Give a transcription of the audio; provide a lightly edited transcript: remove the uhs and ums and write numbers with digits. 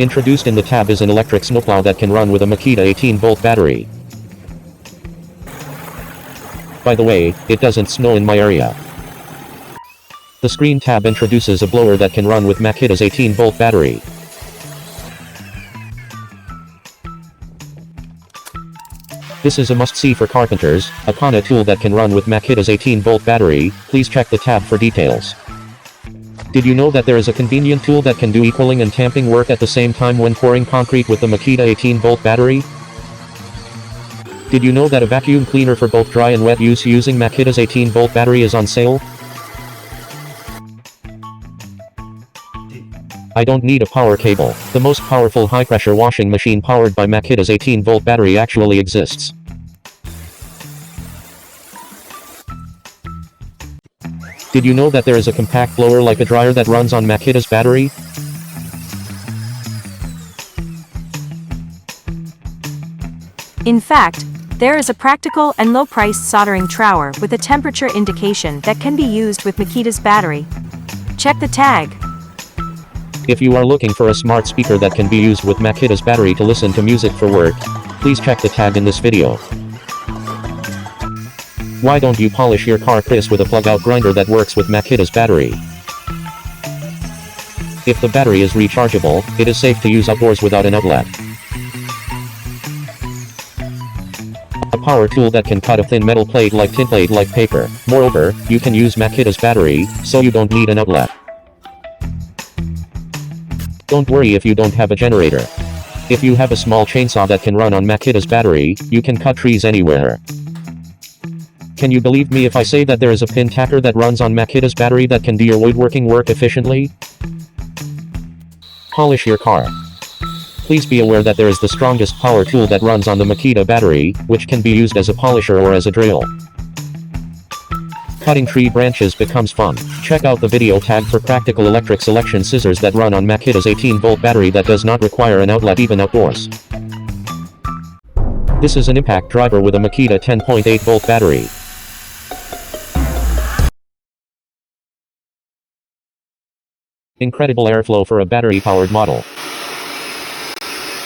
Introduced in the tab is an electric snowplow that can run with a Makita 18-volt battery. By the way, it doesn't snow in my area. The screen tab introduces a blower that can run with Makita's 18-volt battery. This is a must-see for carpenters, a Kana tool that can run with Makita's 18-volt battery. Please check the tab for details. Did you know that there is a convenient tool that can do equaling and tamping work at the same time when pouring concrete with the Makita 18-volt battery? Did you know that a vacuum cleaner for both dry and wet use using Makita's 18-volt battery is on sale? I don't need a power cable. The most powerful high-pressure washing machine powered by Makita's 18-volt battery actually exists. Did you know that there is a compact blower like a dryer that runs on Makita's battery? In fact, there is a practical and low-priced soldering trowel with a temperature indication that can be used with Makita's battery. Check the tag. If you are looking for a smart speaker that can be used with Makita's battery to listen to music for work, please check the tag in this video. Why don't you polish your car crisp with a plug-out grinder that works with Makita's battery? If the battery is rechargeable, it is safe to use outdoors without an outlet. A power tool that can cut a thin metal plate like tin plate like paper. Moreover, you can use Makita's battery, so you don't need an outlet. Don't worry if you don't have a generator. If you have a small chainsaw that can run on Makita's battery, you can cut trees anywhere. Can you believe me if I say that there is a pin tacker that runs on Makita's battery that can do your woodworking work efficiently? Polish your car. Please be aware that there is the strongest power tool that runs on the Makita battery, which can be used as a polisher or as a drill. Cutting tree branches becomes fun. Check out the video tag for practical electric selection scissors that run on Makita's 18-volt battery that does not require an outlet even outdoors. This is an impact driver with a Makita 10.8-volt battery. Incredible airflow for a battery-powered model.